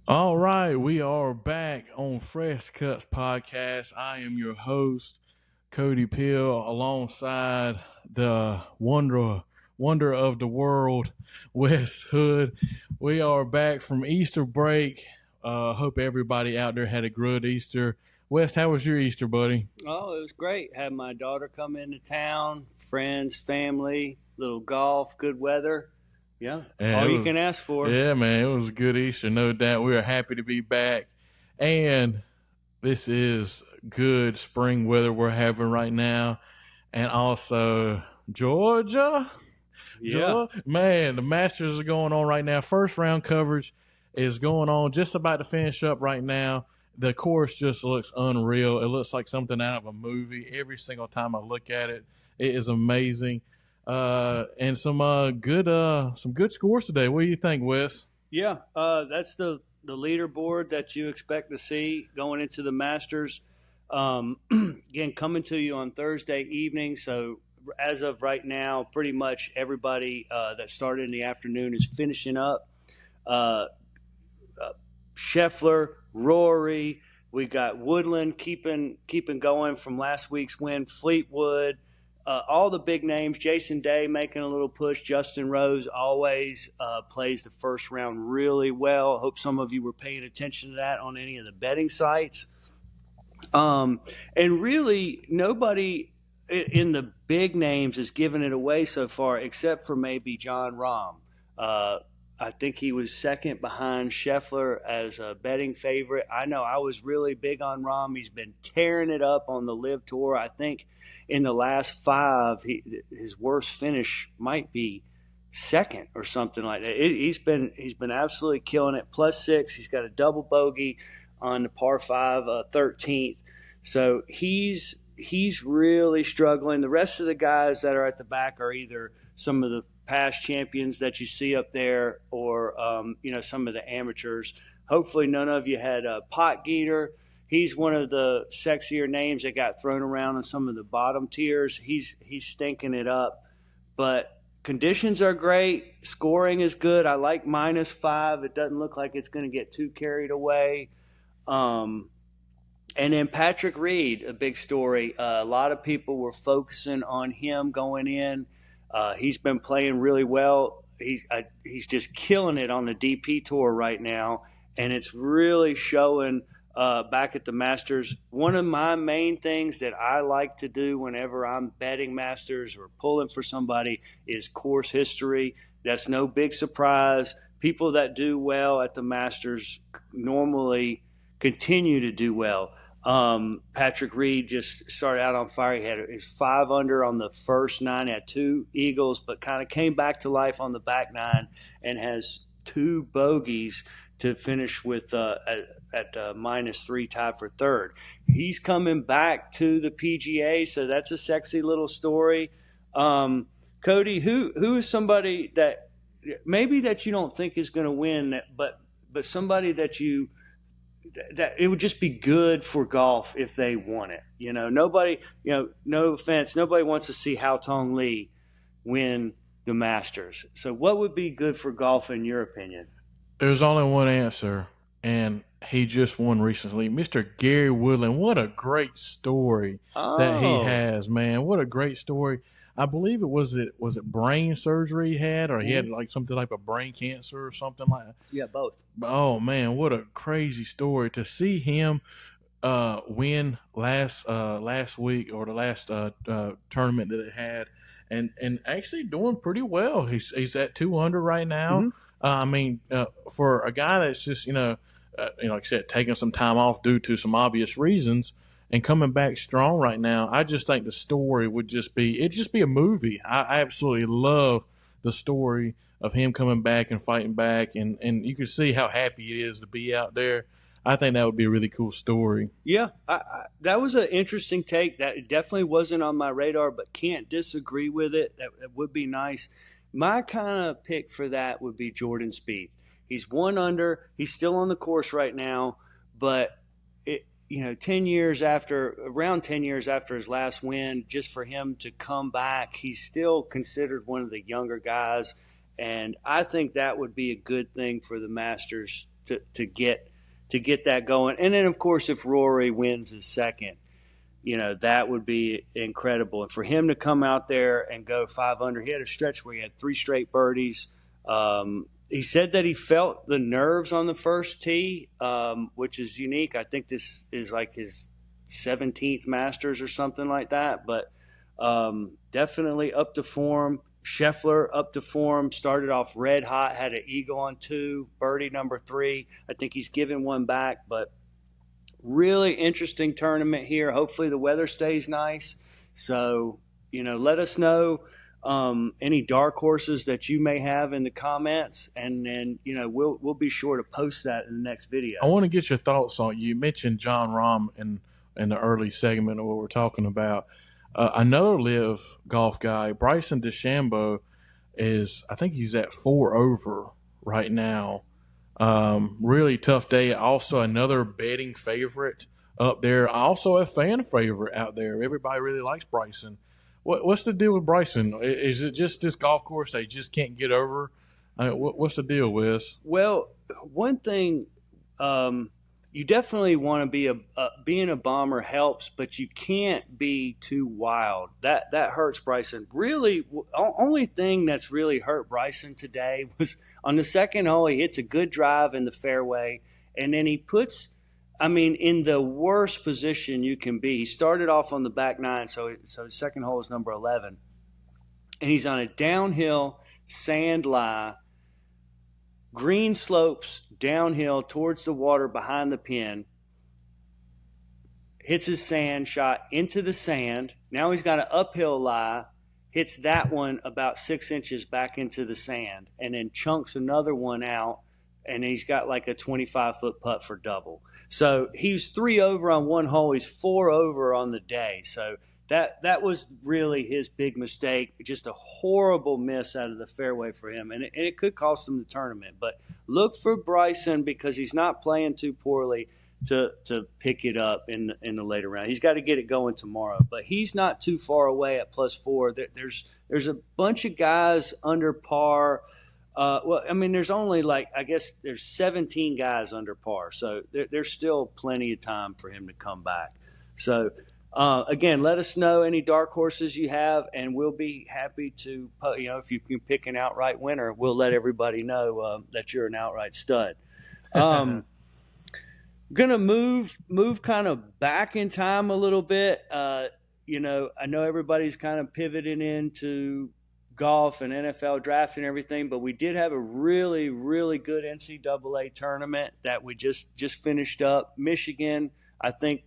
All right, we are back on Fresh Cuts Podcast. I am your host, Cody Pill, alongside the wonder of the world, Wes Hood. We are back from Easter break. Hope everybody out there had a good Easter. West, how was your Easter, buddy? Oh, it was great. Had my daughter come into town, friends, family, little golf, good weather. Yeah, Yeah, all it you was. can ask for. Yeah, man, it was a good Easter, no doubt. We are happy to be back, and this is good spring weather we're having right now. And also Georgia. Yeah. Georgia, man, the Masters are going on right now. First round coverage is going on, just about to finish up right now. The course just looks unreal. It looks like something out of a movie. Every single time I look at it, it is amazing. And some good scores today. What do you think, Wes? Yeah, that's the leaderboard that you expect to see going into the Masters. Again, coming to you on Thursday evening. So as of right now, pretty much everybody that started in the afternoon is finishing up. Uh, uh, Scheffler, Rory. We got Woodland keeping going from last week's win. Fleetwood, all the big names. Jason Day making a little push. Justin Rose always plays the first round really well. Hope some of you were paying attention to that on any of the betting sites. And really, nobody in the big names is giving it away so far, except for maybe John Rahm. Uh, I think he was second behind Scheffler as a betting favorite. I know I was really big on Rahm. He's been tearing it up on the Live Tour. I think in the last five, his worst finish might be second or something like that. He's been absolutely killing it. Plus six, he's got a double bogey on the par five, 13th. So he's really struggling. The rest of the guys that are at the back are either some of the past champions that you see up there, or some of the amateurs. Hopefully, none of you had Pot Geeter. He's one of the sexier names that got thrown around in some of the bottom tiers. He's stinking it up, but conditions are great. Scoring is good. I like -5. It doesn't look like it's going to get too carried away. Um, and then Patrick Reed, a big story. A lot of people were focusing on him going in. He's been playing really well. He's just killing it on the DP tour right now, and it's really showing back at the Masters. One of my main things that I like to do whenever I'm betting Masters or pulling for somebody is course history. That's no big surprise. People that do well at the Masters normally continue to do well. Patrick Reed just started out on fire. He had his 5 under on the first nine, had two eagles, but kind of came back to life on the back nine and has two bogeys to finish with at -3, tied for third. He's coming back to the PGA, so that's a sexy little story. Cody, who is somebody that maybe that you don't think is going to win, but somebody that it would just be good for golf if they won it. Nobody, no offense, nobody wants to see Hao Tong Lee win the Masters. So what would be good for golf in your opinion? There's only one answer, and he just won recently. Mr. Gary Woodland. What a great story that he Oh, has, man. What a great story. I believe it was brain surgery he had, or he had mhm. like something like a brain cancer or something like that. Yeah, both. Oh man, what a crazy story to see him win last week, or the last tournament that it had, and actually doing pretty well. He's at 2 under right now. Hmm. I mean, for a guy that's just like I said, taking some time off due to some obvious reasons and coming back strong right now, I just think the story would just be a movie. I absolutely love the story of him coming back and fighting back, and you can see how happy he is to be out there. I think that would be a really cool story. Yeah, that was an interesting take. That definitely wasn't on my radar, but can't disagree with it. That would be nice. My kind of pick for that would be Jordan Spieth. He's 1 under. He's still on the course right now, but 10 years after his last win, just for him to come back, he's still considered one of the younger guys, and I think that would be a good thing for the Masters to get that going. And then, of course, if Rory wins his second, that would be incredible. And for him to come out there and go 5 under, he had a stretch where he had 3 straight birdies. He said that he felt the nerves on the first tee, which is unique. I think this is like his 17th Masters or something like that, but definitely up to form. Scheffler up to form, started off red hot, had an eagle on 2, birdie number 3. I think he's given one back, but really interesting tournament here. Hopefully the weather stays nice. So, let us know any dark horses that you may have in the comments, and then we'll be sure to post that in the next video. I want to get your thoughts on, you mentioned Jon Rahm in the early segment of what we're talking about. Another live golf guy, Bryson DeChambeau, I think he's at 4 over right now. Really tough day. Also another betting favorite up there. Also a fan favorite out there. Everybody really likes Bryson. What's the deal with Bryson? Is it just this golf course they just can't get over? What's the deal, Wes? Well, one thing, you definitely want to be being a bomber helps, but you can't be too wild. That hurts Bryson. Really, only thing that's really hurt Bryson today was on the second hole. He hits a good drive in the fairway, and then he puts, in the worst position you can be. He started off on the back 9, so his second hole is number 11, and he's on a downhill sand lie. Green slopes downhill towards the water behind the pin. Hits his sand shot into the sand. Now he's got an uphill lie. Hits that one about 6 inches back into the sand, and then chunks another one out, and he's got like a 25-foot putt for double. So he was 3 over on one hole. He's 4 over on the day. So that was really his big mistake. Just a horrible miss out of the fairway for him, and it could cost him the tournament. But look for Bryson, because he's not playing too poorly, to pick it up in the later round. He's got to get it going tomorrow, but he's not too far away at +4. There's a bunch of guys under par. There's only there's 17 guys under par, so there's still plenty of time for him to come back. So. Again, let us know any dark horses you have, and we'll be happy to, if you can pick an outright winner, we'll let everybody know that you're an outright stud. Gonna move kind of back in time a little bit. I know everybody's kind of pivoting into golf and NFL draft and everything, but we did have a really, really good NCAA tournament that we just finished up. Michigan, I think,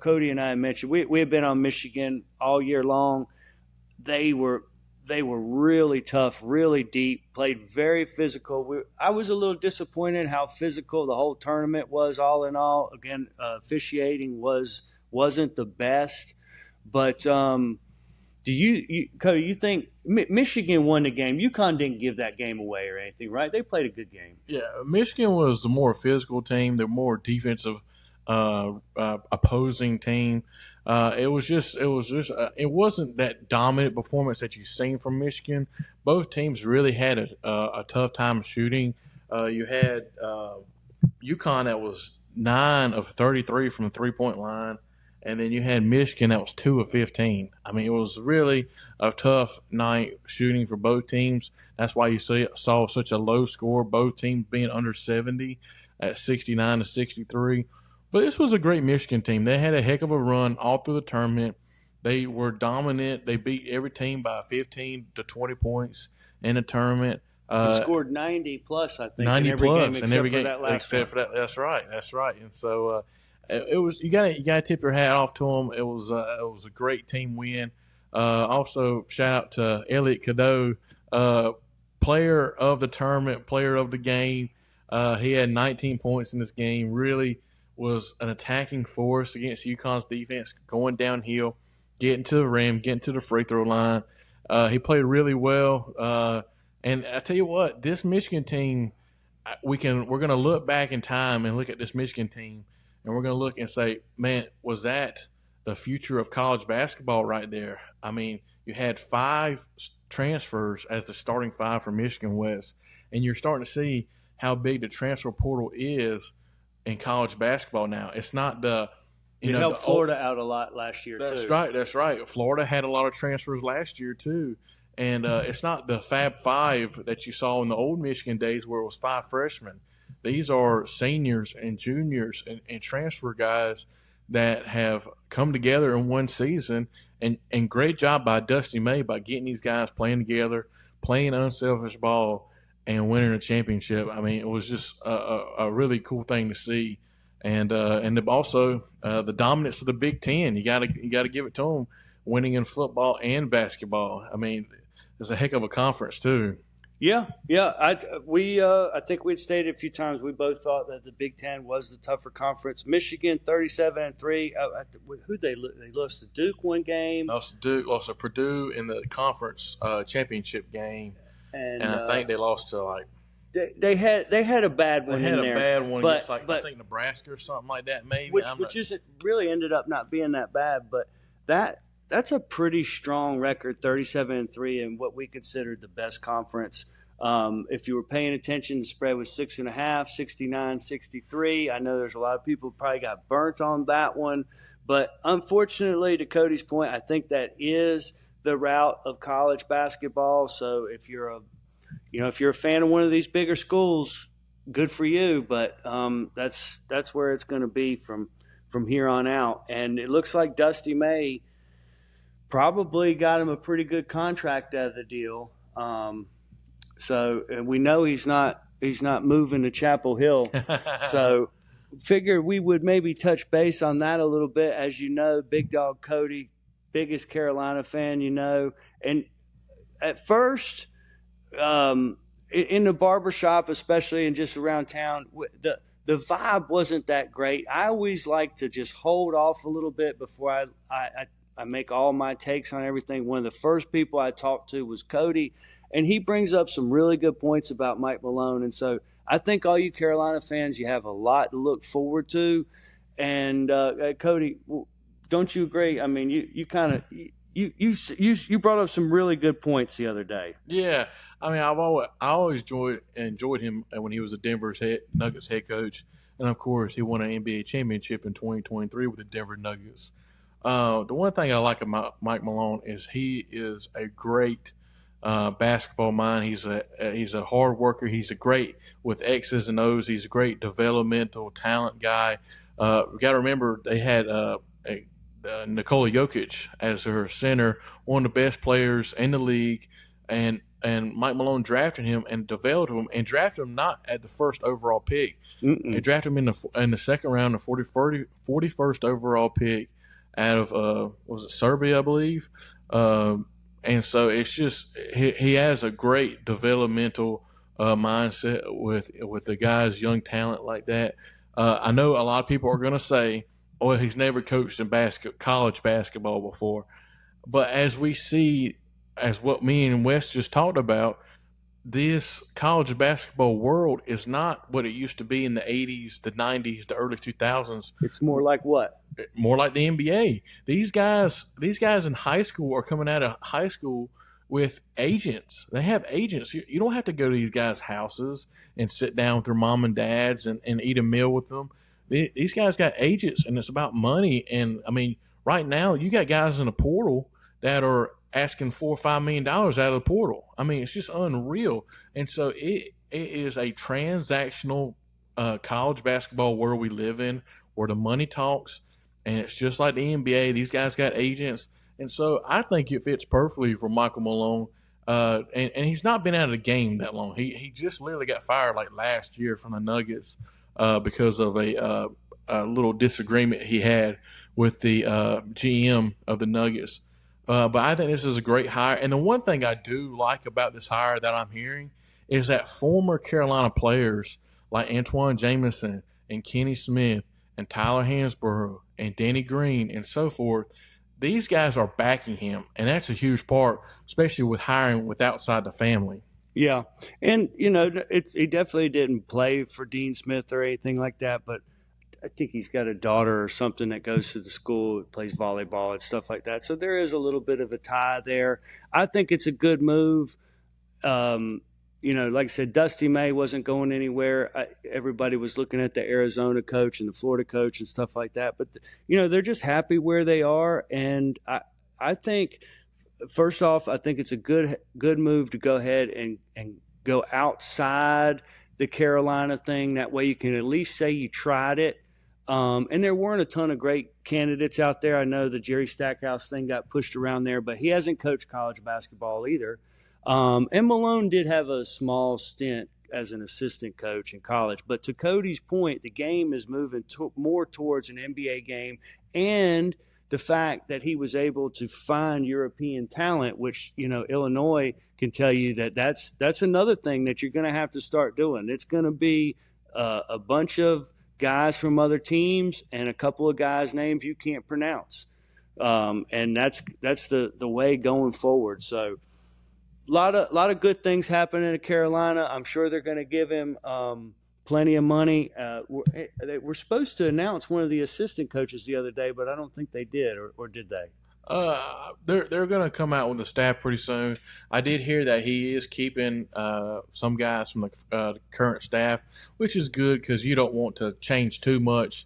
Cody and I mentioned we have been on Michigan all year long. They were really tough, really deep, played very physical. I was a little disappointed how physical the whole tournament was. All in all, again, officiating wasn't the best. But do you Cody? You think Michigan won the game? UConn didn't give that game away or anything, right? They played a good game. Yeah, Michigan was the more physical team. They're more defensive. Opposing team. It wasn't that dominant performance that you've seen from Michigan. Both teams really had a tough time shooting. You had UConn that was 9 of 33 from the 3-point line, and then you had Michigan that was 2 of 15. It was really a tough night shooting for both teams. That's why you saw such a low score, both teams being under 70 at 69 to 63. But this was a great Michigan team. They had a heck of a run all through the tournament. They were dominant. They beat every team by 15 to 20 points in the tournament. They scored 90 plus, I think, 90 in every plus game except for that last one. That's right. And so it was, you gotta tip your hat off to them. It was a great team win. Also, shout out to Elliot Cadeau, player of the tournament, player of the game. He had 19 points in this game. Really was an attacking force against UConn's defense, going downhill, getting to the rim, getting to the free throw line. He played really well. And I tell you what, this Michigan team, we're going to look back in time and look at this Michigan team, and we're going to look and say, man, was that the future of college basketball right there? You had 5 transfers as the starting 5 for Michigan West, and you're starting to see how big the transfer portal is in college basketball now. It's not the it helped Florida out a lot last year. That's too. right. That's right. Florida had a lot of transfers last year too, and it's not the Fab Five that you saw in the old Michigan days where it was 5 freshmen. These are seniors and juniors and transfer guys that have come together in one season, and great job by Dusty May by getting these guys playing together, playing unselfish ball, and winning a championship. I mean, it was just a really cool thing to see, and also the dominance of the Big Ten. You gotta give it to them, winning in football and basketball. I mean, it's a heck of a conference too. Yeah. I think we'd stated a few times we both thought that the Big Ten was the tougher conference. Michigan 37-3. Who they lost to Duke one game. Lost to Duke, lost to Purdue in the conference championship game, and I think they lost to like. They had a bad one. They had in there, a bad one but, against I think Nebraska or something like that, maybe. Which isn't really ended up not being that bad, but that's a pretty strong record, 37-3, in what we considered the best conference. If you were paying attention, the spread was 6.5, 69-63. I know there's a lot of people who probably got burnt on that one, but unfortunately, to Cody's point, I think that is the route of college basketball. So if you're a fan of one of these bigger schools, good for you. But that's where it's going to be from here on out. And it looks like Dusty May probably got him a pretty good contract out of the deal. So we know he's not moving to Chapel Hill. So figured we would maybe touch base on that a little bit. As you know, Big Dog Cody, biggest Carolina fan, and at first, in the barbershop, especially and just around town, the vibe wasn't that great. I always like to just hold off a little bit before I make all my takes on everything. One of the first people I talked to was Cody, and he brings up some really good points about Mike Malone. And so I think all you Carolina fans, you have a lot to look forward to. And Cody, don't you agree? I mean, you kind of you brought up some really good points the other day. Yeah, I mean, I always enjoyed him when he was the Denver Nuggets head coach, and of course, he won an NBA championship in 2023 with the Denver Nuggets. The one thing I like about Mike Malone is he is a great basketball mind. He's a hard worker. He's a great with X's and O's. He's a great developmental talent guy. We got to remember they had Nikola Jokic as her center, one of the best players in the league, and Mike Malone drafted him and developed him and drafted him not at the first overall pick. They drafted him in the second round, the 41st overall pick out of was it Serbia, I believe. And so it's just he has a great developmental mindset with the guys, young talent like that. I know a lot of people are going to say, "Oh, he's never coached in college basketball before," but as we see, as what me and Wes just talked about, this college basketball world is not what it used to be in the 80s, the 90s, the early 2000s. It's more like what? More like the NBA. These guys in high school are coming out of high school with agents. They have agents. You don't have to go to these guys' houses and sit down with their mom and dads and eat a meal with them. These guys got agents, and it's about money. And, I mean, right now you got guys in the portal that are asking $4 or $5 million out of the portal. I mean, it's just unreal. And so it is a transactional college basketball world we live in, where the money talks, and it's just like the NBA. These guys got agents, and so I think it fits perfectly for Michael Malone. And he's not been out of the game that long. He just literally got fired like last year from the Nuggets because of a little disagreement he had with the GM of the Nuggets. But I think this is a great hire. And the one thing I do like about this hire that I'm hearing is that former Carolina players like Antoine Jamison and Kenny Smith and Tyler Hansborough and Danny Green and so forth, these guys are backing him. And that's a huge part, especially with hiring with outside the family. Yeah. And, he definitely didn't play for Dean Smith or anything like that, but I think he's got a daughter or something that goes to the school, plays volleyball and stuff like that. So there is a little bit of a tie there. I think it's a good move. like I said, Dusty May wasn't going anywhere. Everybody was looking at the Arizona coach and the Florida coach and stuff like that. But, they're just happy where they are. And I think, first off, I think it's a good move to go ahead and go outside the Carolina thing. That way you can at least say you tried it. And there weren't a ton of great candidates out there. I know the Jerry Stackhouse thing got pushed around there, but he hasn't coached college basketball either. And Malone did have a small stint as an assistant coach in college. But to Cody's point, the game is moving more towards an NBA game, and the fact that he was able to find European talent, which, Illinois can tell you that's another thing that you're going to have to start doing. It's going to be a bunch of guys from other teams and a couple of guys' names you can't pronounce. And that's the way going forward. So a lot of good things happening in Carolina. I'm sure they're going to give him plenty of money. We're supposed to announce one of the assistant coaches the other day, but I don't think they did, or did they? They're going to come out with the staff pretty soon. I did hear that he is keeping some guys from the current staff, which is good because you don't want to change too much.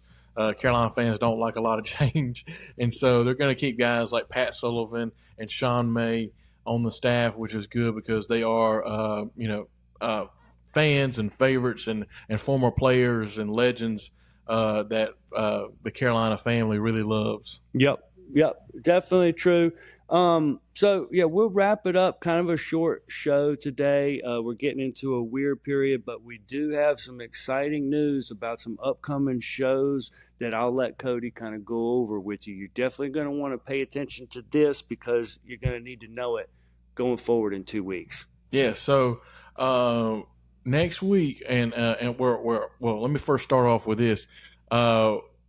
Carolina fans don't like a lot of change, and so they're going to keep guys like Pat Sullivan and Sean May on the staff, which is good because they are, fans and favorites and former players and legends that the Carolina family really loves. Yep, definitely true. We'll wrap it up. Kind of a short show today. We're getting into a weird period, but we do have some exciting news about some upcoming shows that I'll let Cody kind of go over with you. You're definitely going to want to pay attention to this because you're going to need to know it going forward in 2 weeks. Yeah. So next week, and well, let me first start off with this.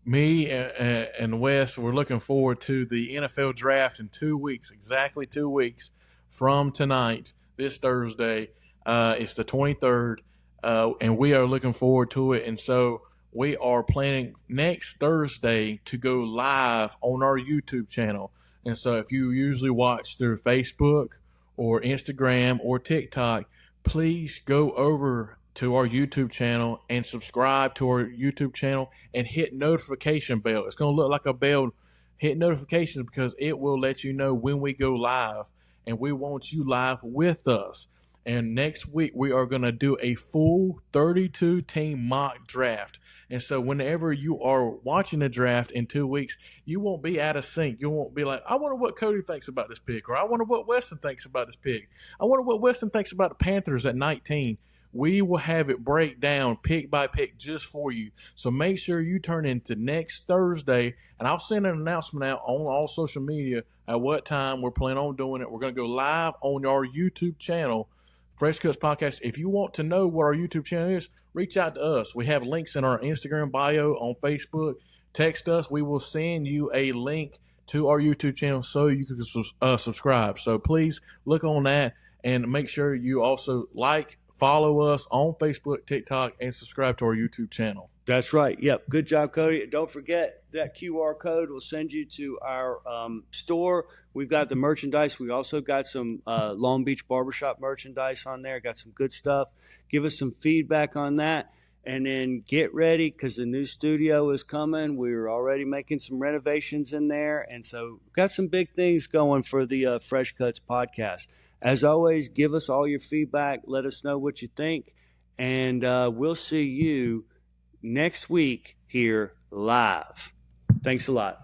Me and Wes, we're looking forward to the NFL draft in 2 weeks, exactly 2 weeks from tonight, this Thursday. It's the 23rd, and we are looking forward to it. And so we are planning next Thursday to go live on our YouTube channel. And so if you usually watch through Facebook or Instagram or TikTok, please go over to our YouTube channel and subscribe to our YouTube channel and hit notification bell. It's going to look like a bell. Hit notifications because it will let you know when we go live, and we want you live with us. And next week we are going to do a full 32 team mock draft. And so whenever you are watching the draft in 2 weeks, you won't be out of sync. You won't be like, I wonder what Cody thinks about this pick, or I wonder what Weston thinks about this pick. I wonder what Weston thinks about the Panthers at 19. We will have it break down pick by pick just for you. So make sure you turn into next Thursday, and I'll send an announcement out on all social media at what time we're planning on doing it. We're going to go live on our YouTube channel, Fresh Cuts Podcast. If you want to know what our YouTube channel is, reach out to us. We have links in our Instagram bio, on Facebook. Text us. We will send you a link to our YouTube channel so you can subscribe. So please look on that and make sure you also follow us on Facebook, TikTok, and subscribe to our YouTube channel. That's right. Yep. Good job, Cody. Don't forget that QR code will send you to our store. We've got the merchandise. We also got some Long Beach Barbershop merchandise on there. Got some good stuff. Give us some feedback on that. And then get ready because the new studio is coming. We're already making some renovations in there. And so we've got some big things going for the Fresh Cuts podcast. As always, give us all your feedback. Let us know what you think. And we'll see you next week here live. Thanks a lot.